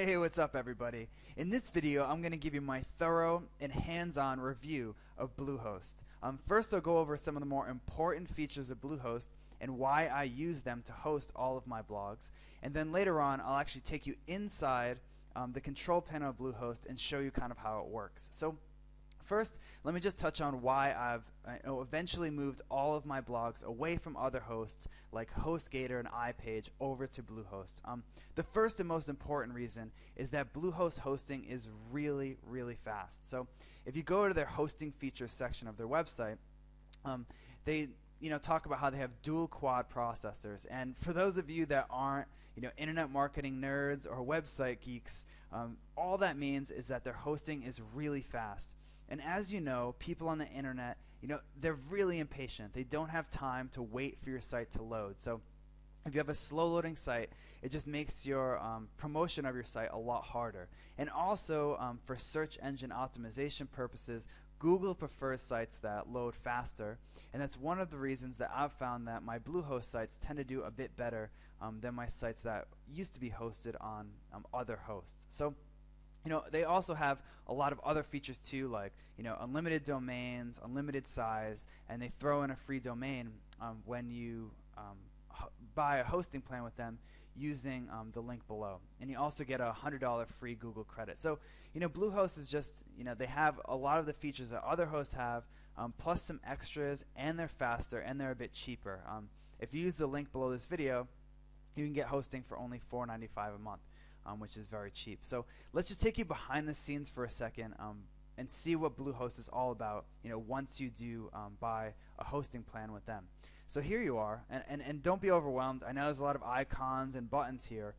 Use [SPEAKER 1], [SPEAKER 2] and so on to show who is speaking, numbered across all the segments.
[SPEAKER 1] Hey, what's up everybody? In this video, I'm going to give you my thorough and hands-on review of Bluehost. First, I'll go over some of the more important features of Bluehost and why I use them to host all of my blogs. And then later on, I'll actually take you inside the control panel of Bluehost and show you kind of how it works. So first, let me just touch on why I've eventually moved all of my blogs away from other hosts like HostGator and iPage over to Bluehost. The first and most important reason is that Bluehost hosting is really, really fast. So if you go to their hosting features section of their website, they talk about how they have dual quad processors. And for those of you that aren't internet marketing nerds or website geeks, all that means is that their hosting is really fast. And as you know, people on the internet, they're really impatient. They don't have time to wait for your site to load. So if you have a slow loading site, it just makes your promotion of your site a lot harder. And also for search engine optimization purposes, Google prefers sites that load faster, and that's one of the reasons that I've found that my Bluehost sites tend to do a bit better than my sites that used to be hosted on other hosts. So they also have a lot of other features too, like unlimited domains, unlimited size, and they throw in a free domain when you buy a hosting plan with them using the link below. And you also get a $100 free Google credit. So Bluehost is just, they have a lot of the features that other hosts have, plus some extras, and they're faster and they're a bit cheaper. If you use the link below this video, you can get hosting for only $4.95 a month. Which is very cheap. So let's just take you behind the scenes for a second and see what Bluehost is all about once you do buy a hosting plan with them. So here you are, and don't be overwhelmed. I know there's a lot of icons and buttons here,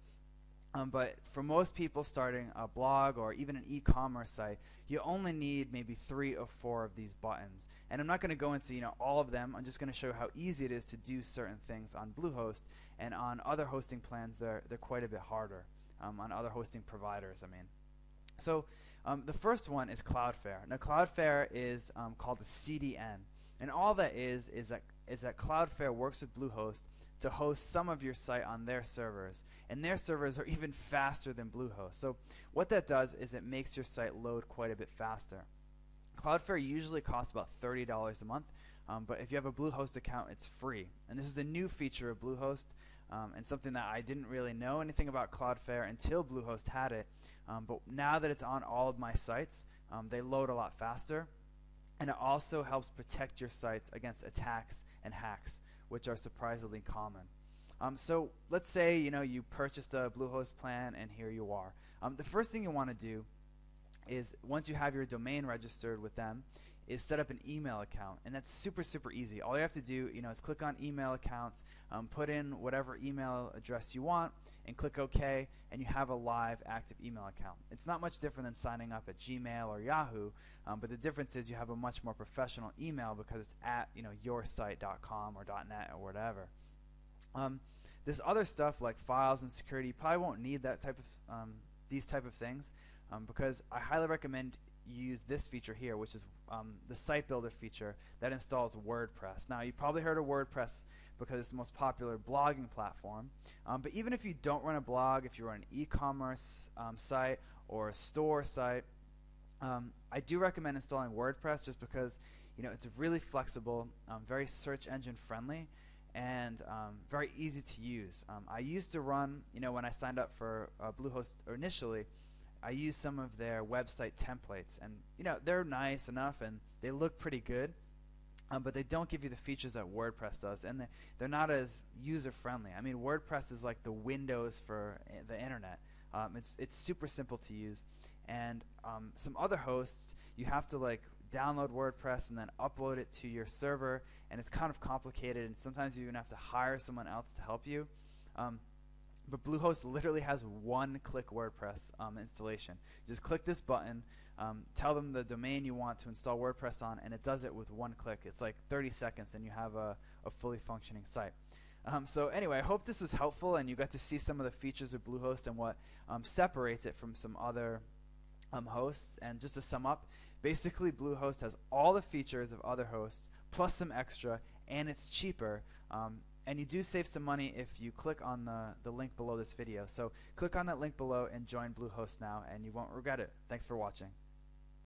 [SPEAKER 1] but for most people starting a blog or even an e-commerce site, you only need maybe 3 or 4 of these buttons. And I'm not going to go into all of them. I'm just going to show you how easy it is to do certain things on Bluehost, and on other hosting plans they're quite a bit harder. On other hosting providers, I mean. So the first one is Cloudflare. Now Cloudflare is called a CDN, and all that is that Cloudflare works with Bluehost to host some of your site on their servers, and their servers are even faster than Bluehost. So what that does is it makes your site load quite a bit faster. Cloudflare usually costs about $30 a month, but if you have a Bluehost account, it's free. And this is a new feature of Bluehost, and something that I didn't really know anything about Cloudflare until Bluehost had it. But now that it's on all of my sites, they load a lot faster, and it also helps protect your sites against attacks and hacks, which are surprisingly common. So let's say you purchased a Bluehost plan, and here you are. The first thing you want to do is, once you have your domain registered with them, is set up an email account, and that's super easy. All you have to do is click on email accounts, put in whatever email address you want, and click OK, and you have a live active email account. It's not much different than signing up at Gmail or Yahoo, but the difference is you have a much more professional email because it's at yoursite.com or .net or whatever. This other stuff like files and security, you probably won't need that type of these type of things, because I highly recommend you use this feature here, which is the site builder feature that installs WordPress. Now you probably heard of WordPress because it's the most popular blogging platform, but even if you don't run a blog, if you run an e-commerce site or a store site, I do recommend installing WordPress just because it's really flexible, very search engine friendly, and very easy to use. I used to run, when I signed up for Bluehost initially, I use some of their website templates, and they're nice enough and they look pretty good, but they don't give you the features that WordPress does, and they're not as user friendly. I mean, WordPress is like the Windows for the internet. It's super simple to use, and some other hosts, you have to download WordPress and then upload it to your server, and it's kind of complicated, and sometimes you even have to hire someone else to help you. But Bluehost literally has one-click WordPress installation. You just click this button, tell them the domain you want to install WordPress on, and it does it with one click. It's like 30 seconds, and you have a fully functioning site. So anyway, I hope this was helpful, and you got to see some of the features of Bluehost and what separates it from some other hosts. And just to sum up, basically Bluehost has all the features of other hosts, plus some extra, and it's cheaper. And you do save some money if you click on the link below this video. So click on that link below and join Bluehost now, and you won't regret it. Thanks for watching.